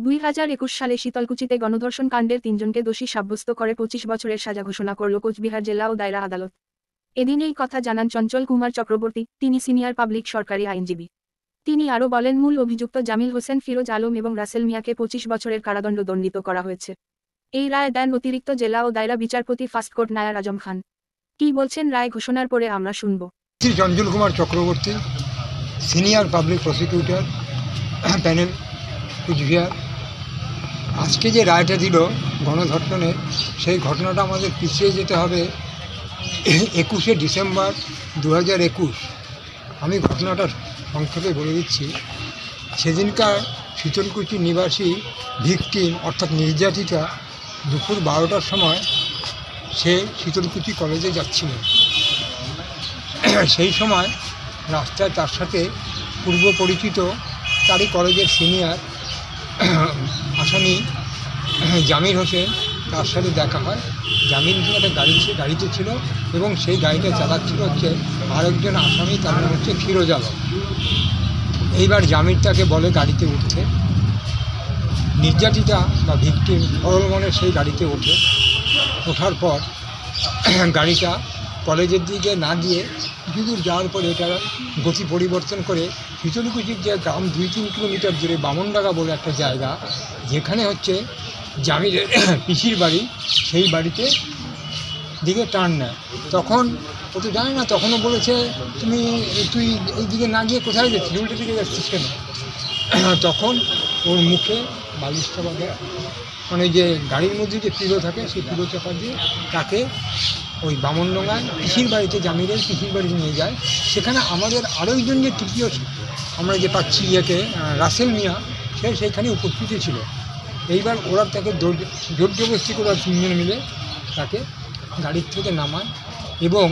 2021 সালে শীতলকুচিতে গণধর্ষণ কাণ্ডের 3 জনকে দোষী সাব্যস্ত করে 25 বছরের সাজা ঘোষণা করল কোচবিহার জেলা ও দায়রা আদালত। এদিন এই কথা জানান চঞ্চল কুমার চক্রবর্তী, তিনি সিনিয়র পাবলিক সরকারি আইনজীবী। তিনি আরও বলেন, মূল অভিযুক্ত জামিল হোসেন ফিরোজ আলম এবং রাসেল মিয়াকে 25 বছরের কারাদণ্ড দণ্ডিত করা হয়েছে। এই রায় দেন অতিরিক্ত জেলা ও দায়রা বিচারপতি ফার্স্ট কোর্ট নায়ার আজম খান। কি বলছেন রায় ঘোষণার পরে আমরা শুনব। Chanchal Kumar Chakraborty, senior public prosecutor, panel, Cooch Behar. আজকে যে রায়টা দিল গণধর্ষণের, সেই ঘটনাটা আমাদের পিছিয়ে যেতে হবে 21শে ডিসেম্বর 2021। আমি ঘটনাটা সংক্ষেপে বলে দিচ্ছি। সেদিনকার শীতলকুচি নিবাসী ভিকটিম অর্থাৎ নির্যাতিতা দুপুর 12টার সময় সে শীতলকুচি কলেজে যাচ্ছিল। সেই সময় রাস্তায় তার সাথে পূর্ব পরিচিত তারই কলেজের সিনিয়র আসামি জামিল হোসেন, তার সাথে দেখা হয়। জামিল হোসেন একটা গাড়িতে ছিল এবং সেই গাড়িটা চালাচ্ছিল হচ্ছে আরেকজন আসামি, তার নাম হচ্ছে ফিরোজ আলম। এইবার জামিল তাকে বলে গাড়িতে উঠতে। নির্যাতিতা বা ভিকটিম সরল মনে সেই গাড়িতে ওঠার পর গাড়িটা কলেজের দিকে না গিয়ে কিছু দূর যাওয়ার পরে এটা গতি পরিবর্তন করে শীতলকুচির যে গ্রাম 2-3 কিলোমিটার দূরে বামনডাঙ্গা বলে একটা জায়গা, যেখানে হচ্ছে জামিলের পিসির বাড়ি, সেই বাড়িতে দিকে টার্ন নেয়। তখন ও তো জানে না, তখনও বলেছে তুই এই দিকে না গিয়ে কোথায় যাচ্ছিস, উল্টো দিকে যাচ্ছিস কেন? তখন ওর মুখে বালিশটা বাঁধে, মানে যে গাড়ির মধ্যে যে পিলো থাকে সেই পিলো চাপা দিয়ে তাকে ওই বামনডাঙ্গায় পিসির বাড়িতে, জামিলের পিসির বাড়িতে নিয়ে যায়। সেখানে আমাদের আরও একজন যে তৃতীয় আমরা যে পাচ্ছি রাসেল মিয়া, সে সেইখানে উপস্থিত ছিল। এইবার ওরা তাকে জোর জবরদস্তি করে 3 জন মিলে তাকে গাড়ির থেকে নামায় এবং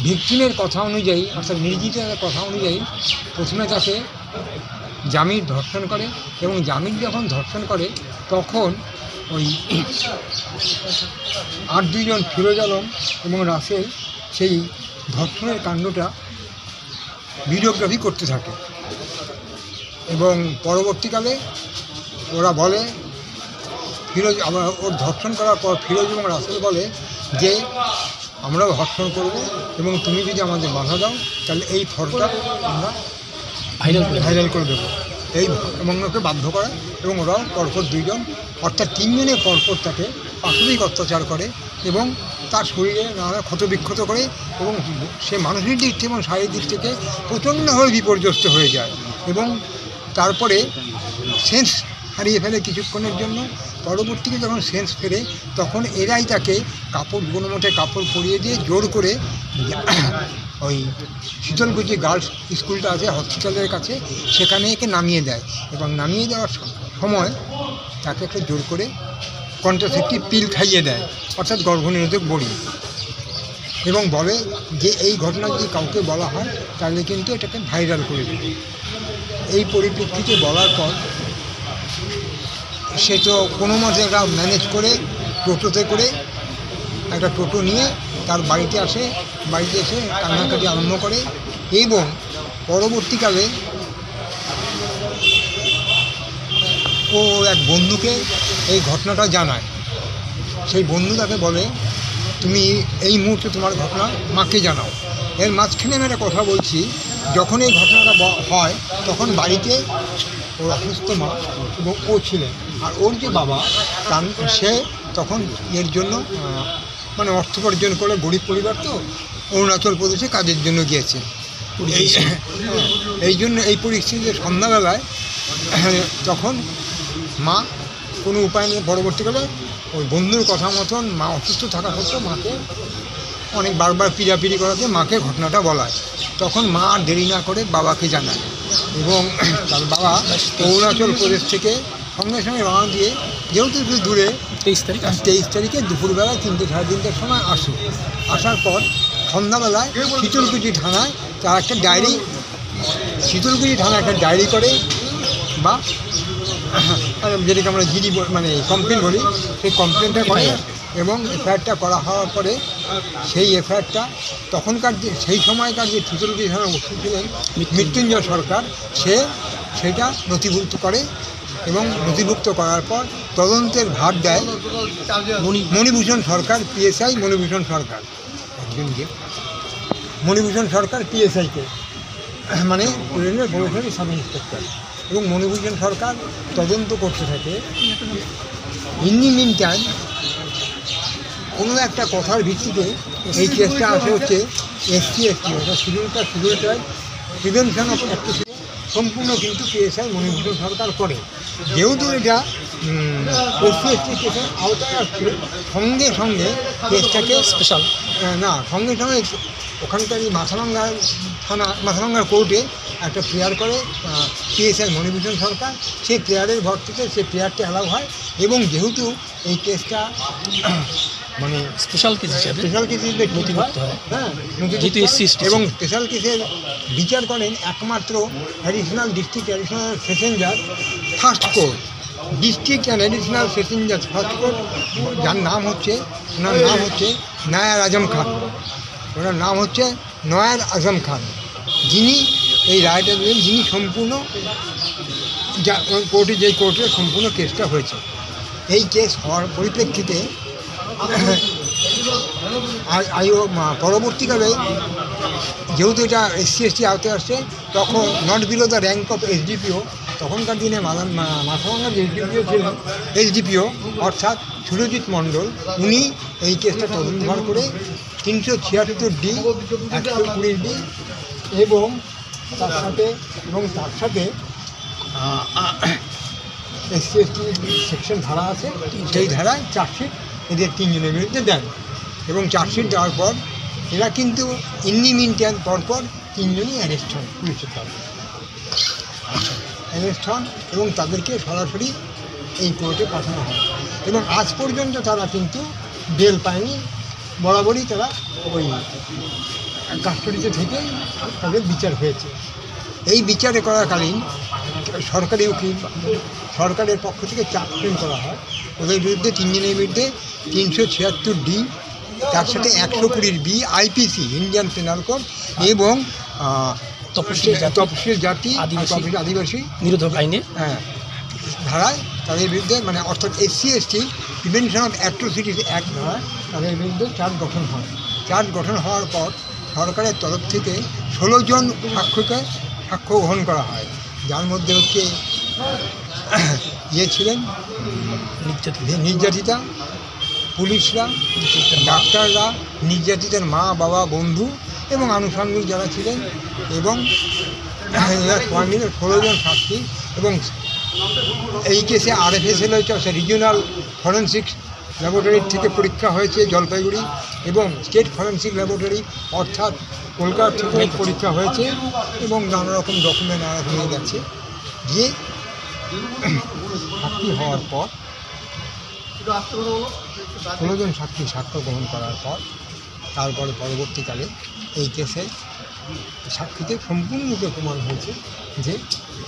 ভিকটিমের কথা অনুযায়ী, অর্থাৎ নির্যাতিতার কথা অনুযায়ী প্রথমে তাকে জামিল ধর্ষণ করে এবং জামিল যখন ধর্ষণ করে তখন ওই আর 2 জন ফিরোজ আলম এবং রাসেল সেই ধর্ষণের কাণ্ডটা ভিডিওগ্রাফি করতে থাকে এবং পরবর্তীকালে ওরা বলে ফিরোজ, আবার ওর ধর্ষণ করার পর ফিরোজ এবং রাসেল বলে যে আমরাও ধর্ষণ করব এবং তুমি যদি আমাদের বাধা দাও তাহলে এই ফটোটা আমরা ভাইরাল করে দেবো। এই এবং ওকে বাধ্য করে এবং ওরাও পরপর 2 জন অর্থাৎ 3 জনের পরপর তাকে পাশবিক অত্যাচার করে এবং তার শরীরে নানা ক্ষতবিক্ষত করে এবং সে মানসিক দিক থেকে এবং শারীরিক দিক থেকে প্রচণ্ডভাবে বিপর্যস্ত হয়ে যায় এবং তারপরে সেন্স হারিয়ে ফেলে কিছুক্ষণের জন্য। পরবর্তীতে যখন সেন্স ফেরে তখন এরাই তাকে কোনো মতে কাপড় পরিয়ে দিয়ে জোর করে ওই শীতলকুচি গার্লস স্কুলটা আছে হসপিটালের কাছে, সেখানে একে নামিয়ে দেয় এবং নামিয়ে দেওয়ার সময় তাকে একটা জোর করে কন্ট্রাসেপটিভ পিল খাইয়ে দেয়, অর্থাৎ গর্ভনিরোধক বড়ি, এবং বলে যে এই ঘটনা যদি কাউকে বলা হয় তাহলে কিন্তু এটাকে ভাইরাল করে দেবে। এই পরিপ্রেক্ষিতে বলার পর সে তো কোনো মতে একটা ম্যানেজ করে টোটোতে করে একটা টোটো নিয়ে তার বাড়িতে আসে। বাড়িতে এসে কান্নাকাটি আরম্ভ করে এবং পরবর্তীকালে ও এক বন্ধুকে এই ঘটনাটা জানায়। সেই বন্ধু তাকে বলে তুমি এই মুহূর্তে তোমার ঘটনা মাকে জানাও। এর মাঝখানে আমি একটা কথা বলছি, যখন এই ঘটনাটা হয় তখন বাড়িতে ওর অসুস্থ মা এবং ও ছিলেন, আর ওর যে বাবা সে তখন এর জন্য মানে অর্থ উপার্জন করে, গরিব পরিবার তো, অরুণাচল প্রদেশে কাজের জন্য গিয়েছে। এই জন্য এই পরিস্থিতিতে সন্ধ্যাবেলায় তখন মা কোনো উপায় নিয়ে পরবর্তীকালে ওই বন্ধুর কথা মতন মা অসুস্থ থাকা সত্ত্বেও মাকে অনেক বারবার পিড়াপিড়ি করাতে মাকে ঘটনাটা বলায়। তখন মা আর দেরি না করে বাবাকে জানায় এবং তার বাবা অরুণাচল প্রদেশ থেকে সঙ্গে সঙ্গে রওনা দিয়ে, যেহেতু একটু দূরে, 23 তারিখে দুপুরবেলায় 3-3:30টার সময় আসার পর সন্ধ্যাবেলায় শীতলকুচি থানায় তার একটা ডায়েরি করে, বা যেটাকে আমরা জিডি মানে কমপ্লেন বলি, সেই কমপ্লেনটা করে এবং এফআইআরটা করা হওয়ার পরে সেই এফআইআরটা তখনকার যে সেই সময়কার যে শীতলকুচি থানার ওসি ছিলেন মৃত্যুঞ্জয় সরকার, সেটা নথিভুক্ত করে এবং নথিভুক্ত করার পর তদন্তের ভার দেয় মণিভূষণ সরকার, পিএসআই মণিভূষণ সরকার, একজনকে মণিভূষণ সরকার পিএসআইকে, মানে পুলিশের প্রবেশনারি সাব ইন্সপেক্টর, এবং মণিভূষণ সরকার তদন্ত করতে থাকে। ইন দি মিন টাইম কোনো একটা কথার ভিত্তিতে এই কেসটা আসে হচ্ছে SC অর্থাৎ schedule tribe prevention of atrocity, সম্পূর্ণ কিন্তু পিএসআই মণিভূষণ সরকার করে। যেহেতু এটা SC কেসের আওতায় আসছে, সঙ্গে সঙ্গে কেসটাকে স্পেশাল সঙ্গে সঙ্গে ওখানকার এই মাথাভাঙ্গার থানা, মাথাভাঙ্গার কোর্টে একটা প্রেয়ার করে পিএসআই মণিভূষণ সরকার। সেই প্রেয়ারের ভর থেকে সেই প্রেয়ারটা অ্যালাউ হয়, এবং যেহেতু এই কেসটা মানে স্পেশাল কেস হিসাবে নথিভুক্ত হয়, যেহেতু SC এবং স্পেশাল কেসের বিচার করেন একমাত্র অ্যাডিশনাল ডিস্ট্রিক্ট অ্যাডিশনাল সেশন জাজ first court, district and additional session জাজ ফার্স্ট কোর্ট, যার নাম হচ্ছে নায়ার আজম খান। ওনার নাম হচ্ছে নয়ার আজম খান, যিনি এই রায়টা দিলেন, যিনি সম্পূর্ণ কোর্টে, যেই কোর্টে সম্পূর্ণ কেসটা হয়েছে। এই কেস হওয়ার পরিপ্রেক্ষিতে পরবর্তীকালে যেহেতু এটা SC ST আওতায় আসছে, তখন not below the rank of SDPO, তখনকার দিনে মাথাভাঙ্গার যে SDPO ছিলেন, SDPO অর্থাৎ সুরজিৎ মণ্ডল, উনি এই কেসটা তদন্তভার করে 376D 120D এবং তার সাথে SC ST সেকশন ধারা আছে, সেই ধারায় চার্জশিট এদের তিনজনের বিরুদ্ধে দেন, এবং চার্জশিট দেওয়ার পর এরা কিন্তু ইন দি মিন টাইম পরপর তিনজনই অ্যারেস্ট হন, পুলিশের তরফে অ্যারেস্ট হন, এবং তাদেরকে সরাসরি এই কোর্টে পাঠানো হয়, এবং আজ পর্যন্ত তারা কিন্তু বেল পায়নি। বরাবরই তারা ওই কাস্টডিতে থেকেই তাদের বিচার হয়েছে। এই বিচারে করাকালীন সরকারি উকিল, সরকারের পক্ষ থেকে চাপ ফ্রেম করা হয় ওদের বিরুদ্ধে, তিনজনের বিরুদ্ধে 376D, তার সাথে 120B IPC Indian penal code, এবং তপশিলি জাতি আদিবাসী নিরোধক আইনে ধারায় তাদের বিরুদ্ধে, মানে অর্থাৎ SC ST prevention of atrocities act ধারায় তাদের বিরুদ্ধে চার্জ গঠন হয়। চার্জ গঠন হওয়ার পর সরকারের তরফ থেকে 16 জন সাক্ষ্য গ্রহণ করা হয়, যার মধ্যে হচ্ছে ছিলেন নির্যাতিতা, পুলিশরা, ডাক্তাররা, নির্যাতিতার মা বাবা বন্ধু এবং আনুষঙ্গিক যারা ছিলেন, এবং এরা সবাই মিলে 16 জন সাক্ষী। এবং এই কেসে RFSL হয়েছে, রিজিওনাল ফরেন্সিক ল্যাবরেটরির থেকে পরীক্ষা হয়েছে জলপাইগুড়ি, এবং স্টেট ফরেন্সিক ল্যাবরেটরি অর্থাৎ কলকাতা থেকে পরীক্ষা হয়েছে, এবং নানা রকম ডকুমেন্ট নিয়ে গেছে। গিয়ে সাক্ষী হওয়ার পর 16 জন সাক্ষী সাক্ষ্য গ্রহণ করার পর তারপরে পরবর্তীকালে এই কেসে সাক্ষীতে সম্পূর্ণরূপে প্রমাণ হয়েছে যে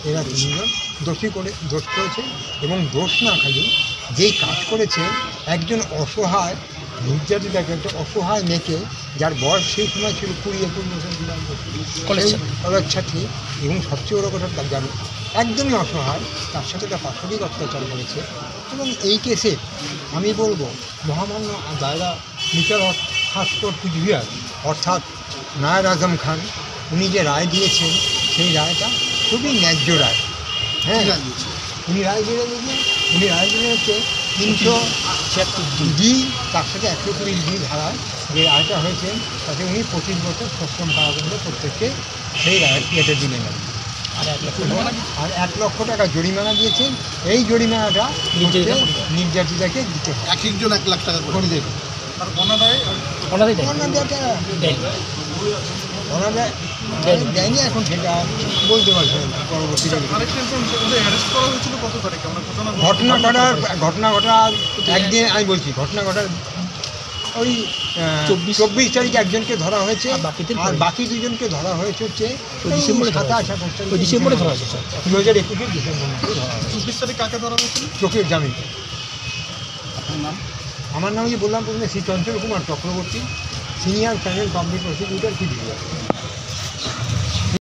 এরা তিনজন দোষ করেছে, এবং দোষ না খালি যেই কাজ করেছে, একজন অসহায় নির্যাতিতাকে, একটা অসহায় মেয়েকে, যার বয়স সেই সময় ছিল 20-21 বছর, কলেজ ছাত্রী, এবং সবচেয়ে বড় কথা তার যার একদমই অসহায়, তার সাথে একটা পাশবিক অত্যাচার করেছে। এবং এই কেসে আমি বলবো মহামান্য দায়রা বিচার ফার্স্ট কোর্ট কুচবিহার অর্থাৎ নায়ার আজম খান, উনি যে রায় দিয়েছেন সেই রায়টা খুবই ন্যায্য রায়। উনি রায় দিলেন হচ্ছে 376D, তার সাথে 120D ধারায় যে রায়টা হয়েছে, তাতে উনি 25 বছর সশ্রম কারাদণ্ড প্রত্যেককে সেই রায় কেটে দিলেন, আর 1 লক্ষ টাকা জরিমানা দিয়েছেন। এই জরিমানাটা নির্যাতিতাকে দিতে হয়, একজন 1 লাখ টাকা করে দেবে। দেয়নি, এখন সেটা বলতে পারছি না। পরবর্তীকালে ঘটনা ঘটার একদিন আমি বলছি, ঘটনা ঘটার ওই 24 তারিখে একজনকে ধরা হয়েছে, আর বাকি 2জনকে ধরা হয়েছে হচ্ছে ডিসেম্বরে ধরা হয়েছে, 2021 ডিসেম্বর ধরা হয়েছে। 24 তারিখ কাকে ধরা হয়েছিল? চোখের জামিন। আপনার নাম? আমার নাম বললাম প্রথমে Shri Chanchal Kumar Chakraborty, senior panel public prosecutor Cooch Behar.